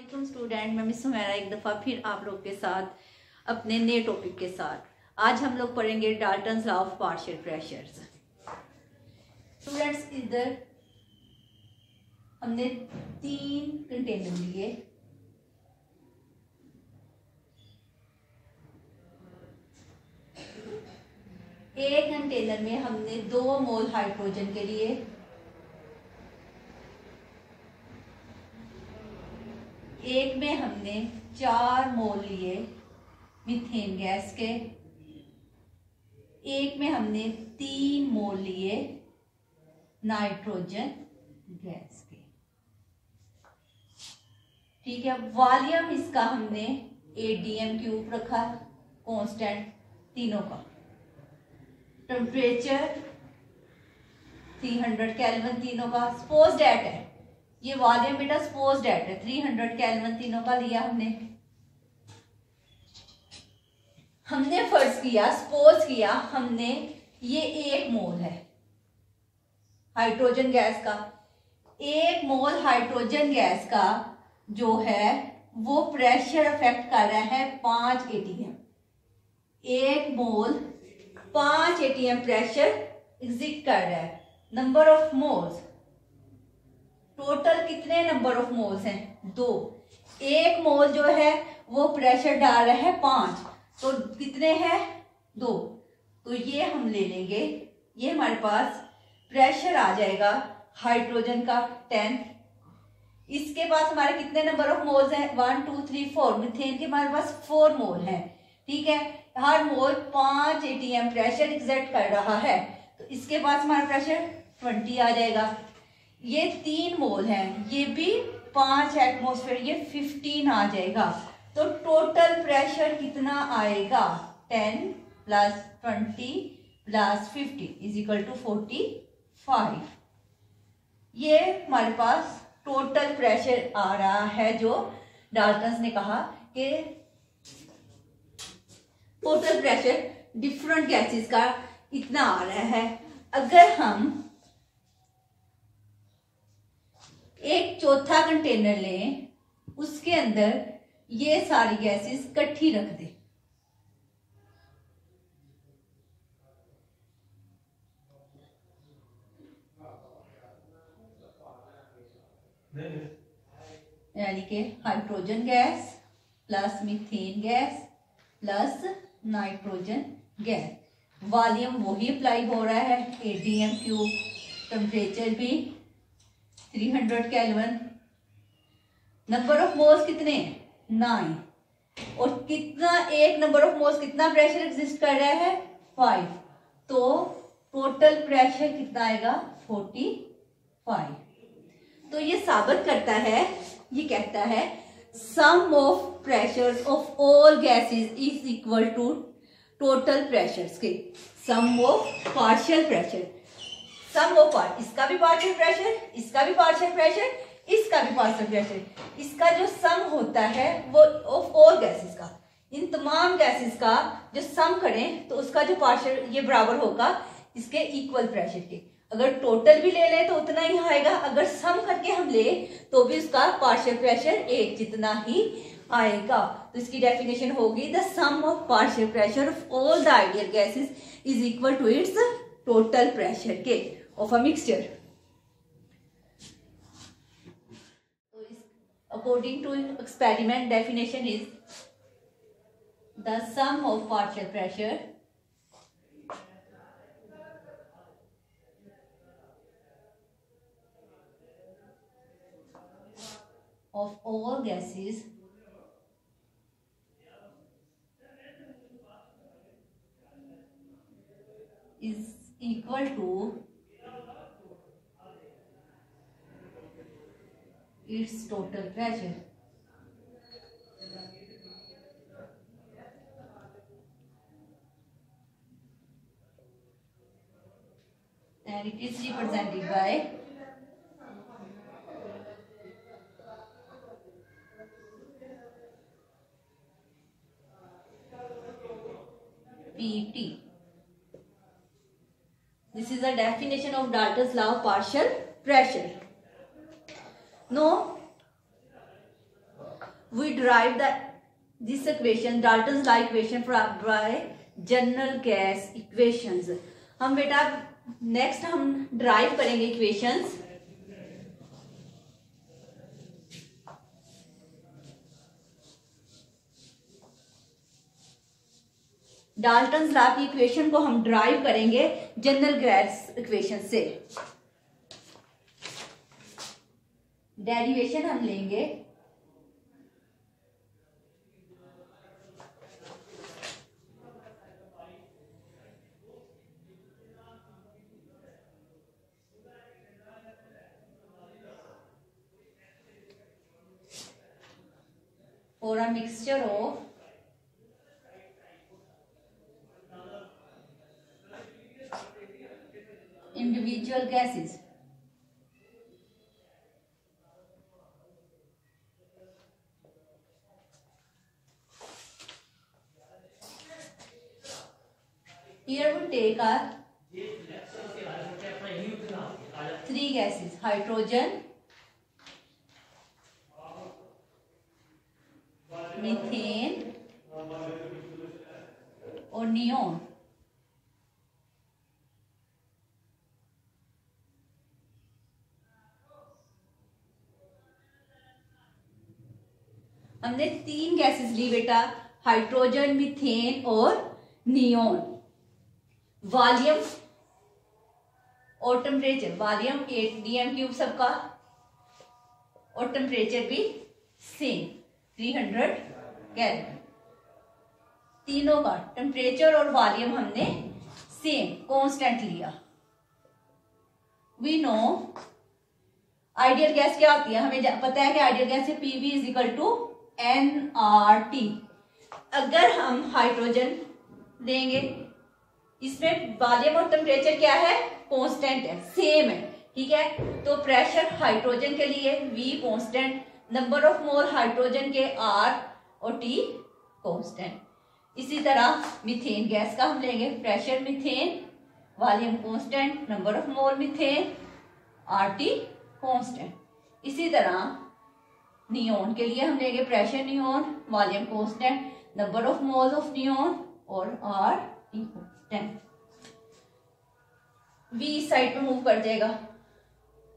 वालेकुम स्टूडेंट, मैं मिस हुमैरा एक दफ़ा फिर आप लोग के साथ अपने नए टॉपिक के साथ आज हम लोग पढ़ेंगे Dalton's law of partial pressures. Students, इधर हमने 3 कंटेनर लिए। एक कंटेनर में हमने 2 मोल हाइड्रोजन के लिए, एक में हमने 4 मोल लिए मीथेन गैस के, एक में हमने 3 मोल लिए नाइट्रोजन गैस के। ठीक है, वॉल्यूम इसका हमने ADM³ रखा कांस्टेंट तीनों का। टेम्परेचर 300 केल्विन तीनों का। सपोज डेट है, ये वॉल्यूम बेटा सपोज डेट है, 300 केल्विन तीनों का लिया हमने फर्ज किया, सपोज किया हमने ये 1 मोल है हाइड्रोजन गैस का। 1 मोल हाइड्रोजन गैस का जो है वो प्रेशर अफेक्ट कर रहा है 5 ATM। 1 मोल 5 ATM प्रेशर एग्जिट कर रहा है। नंबर ऑफ मोल्स, टोटल कितने नंबर ऑफ मोल्स हैं? 2। 1 मोल जो है वो प्रेशर डाल रहा है 5, तो कितने हैं? 2। तो ये हम ले लेंगे, ये हमारे पास प्रेशर आ जाएगा हाइड्रोजन का 10। इसके पास हमारे कितने नंबर ऑफ मोल्स हैं? 1 2 3 4। मीथेन के हमारे पास 4 मोल हैं। ठीक है, हर मोल 5 ATM प्रेशर एग्जर्ट कर रहा है, तो इसके पास हमारा प्रेशर 20 आ जाएगा। ये 3 मोल हैं, ये भी 5 एटमॉस्फेयर, ये 15 आ जाएगा। तो टोटल प्रेशर कितना आएगा? 10 + 20 + 50 = 45। ये हमारे पास टोटल प्रेशर आ रहा है, जो डाल्टन्स ने कहा कि टोटल प्रेशर डिफरेंट गैसेस का इतना आ रहा है। अगर हम एक चौथा कंटेनर लें, उसके अंदर ये सारी गैसेस इकट्ठी रख दें, यानी कि hydrogen gas plus methane gas plus nitrogen gas. Volume वही अप्लाई हो रहा है, ADM³। टेम्परेचर भी 300 केल्विन। नंबर ऑफ मोल्स कितने? 9। और कितना, एक नंबर ऑफ मोल्स कितना प्रेशर एग्जिस्ट कर रहा है? 5। तो टोटल प्रेशर कितना आएगा? 45। तो ये साबित करता है, ये कहता है sum of pressures of all gases is equal to total pressures के sum of partial pressure. Sum of part, इसका भी पार्शियल प्रेशर, इसका भी पार्शियल प्रेशर, इसका भी पार्शियल प्रेशर, इसका जो सम होता है वो ऑफ ऑल गैसेस का, इन तमाम गैसेस का जो सम करें तो उसका जो पार्शियल ये बराबर होगा इसके इक्वल प्रेशर के। अगर टोटल भी ले लें तो उतना ही आएगा, अगर सम करके हम ले तो भी उसका पार्शियल प्रेशर एक जितना ही आएगा। तो इसकी डेफिनेशन होगी the sum of partial pressure of all the ideal gases is equal to its total pressure के ऑफ अ मिक्सचर। तो according to experiment definition is the sum of partial pressure of all gases is equal to its total pressure. And it is represented by PT. This is a definition of Dalton's law of partial pressure. Now, we derive this equation, Dalton's law equation by general gas equations. हम बेटा next हम derive करेंगे equations Dalton's law की equation को हम derive करेंगे general gas equation से। Derivation हम लेंगे for a mixture of individual gases। Here we take our three gases, hydrogen, methane और neon। हमने तीन गैसेस ली बेटा, हाइड्रोजन, मीथेन और नियोन। वॉल्यूम और टेम्परेचर, वॉल्यूम 8 dm³ सबका और टेम्परेचर भी सेम 300 केल्विन। तीनों का टेम्परेचर और वॉल्यूम हमने सेम कांस्टेंट लिया। वी नो आइडियल गैस क्या होती है, हमें पता है कि आइडियल गैस है PV = nRT। अगर हम हाइड्रोजन लेंगे, इसमें वॉल्यूम और टेम्परेचर क्या है, कांस्टेंट है, सेम है, ठीक है। तो प्रेशर हाइड्रोजन के लिए V constant, number of mole hydrogen के R और T कांस्टेंट। इसी तरह मीथेन गैस का हम लेंगे, pressure methane, volume constant, number of mole methane, RT constant. इसी तरह नियोन के लिए हम लेंगे pressure neon, volume constant, number of moles of neon और RT कांस्टेंट। V इस साइड पे मूव कर जाएगा,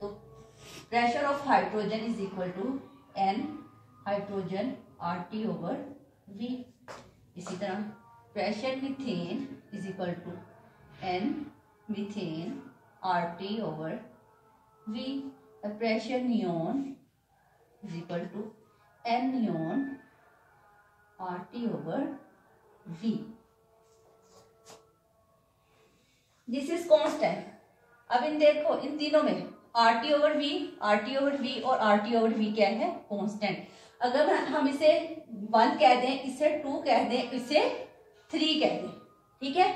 तो pressure of hydrogen = N hydrogen RT/V। इसी तरह pressure methane = N methane RT/V। Pressure neon = N neon RT/V। This is constant. अब इन देखो, इन तीनों में RT/V और RT/V क्या है, कांस्टेंट। अगर हम इसे 1 कह दें, इसे 2 कह दें, इसे 3 कह दें, ठीक है,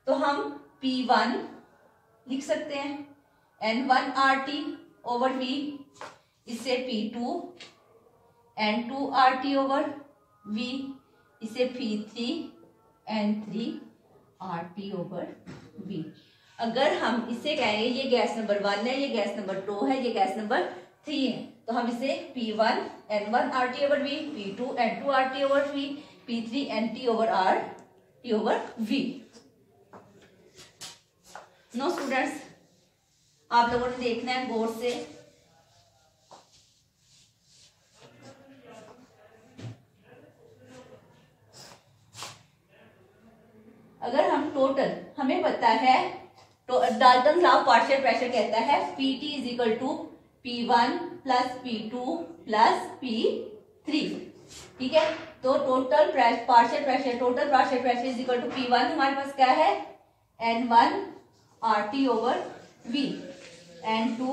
तो हम P1 लिख सकते हैं, N1 RT/V, इसे P2, N2 RT/V, इसे P3, N3 RT/V। अगर हम इसे कहेंगे ये गैस नंबर 1 है, ये गैस नंबर 2 है, ये गैस नंबर 3 है, तो हम इसे P1 N1 RT/V, P2 N2 RT/V, P3 NT/RT/V। No students, आप लोगों ने देखना है गौर से। अगर हम टोटल, हमें पता है तो Dalton law of partial pressure कहता है PT = P1 + P2 + P3, ठीक है। तो टोटल पार्शियल प्रेशर = P1 हमारे पास क्या है, N1 RT/V, N2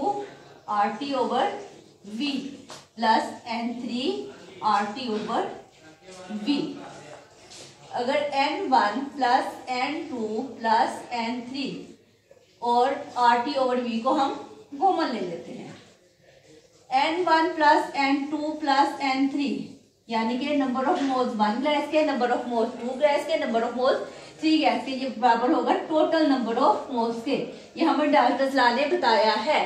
RT/V + N3 RT/V। अगर N1 + N2 + N3 और RT/V को हम कॉमन ले लेते हैं, N1 + N2 + N3 यानी कि नंबर ऑफ मोल्स 1 गैस के, नंबर ऑफ मोल्स 2 गैस के, नंबर ऑफ मोल्स 3 गैस के, ये बराबर होगा टोटल नंबर ऑफ मोल्स के। ये हमें डाल्टन लॉ ने बताया है,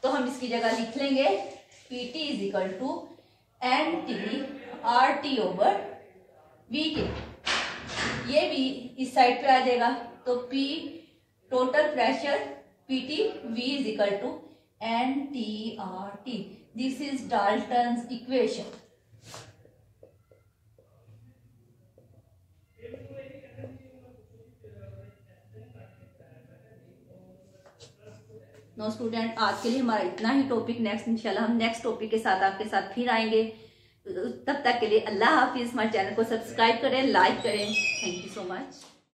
तो हम इसकी जगह लिख लेंगे PT = n T R T over V के, ये भी इस साइड पे आ जाएगा, तो P total pressure P T V is equal to n T R T. This is Dalton's equation. No student, आज के लिए हमारा इतना ही टॉपिक। नेक्स्ट इंशाल्लाह हम नेक्स्ट टॉपिक के साथ आपके साथ फिर आएंगे। तब तक के लिए अल्लाह हाफिज। हमारे चैनल को सब्सक्राइब करें, लाइक करें। Thank you so much.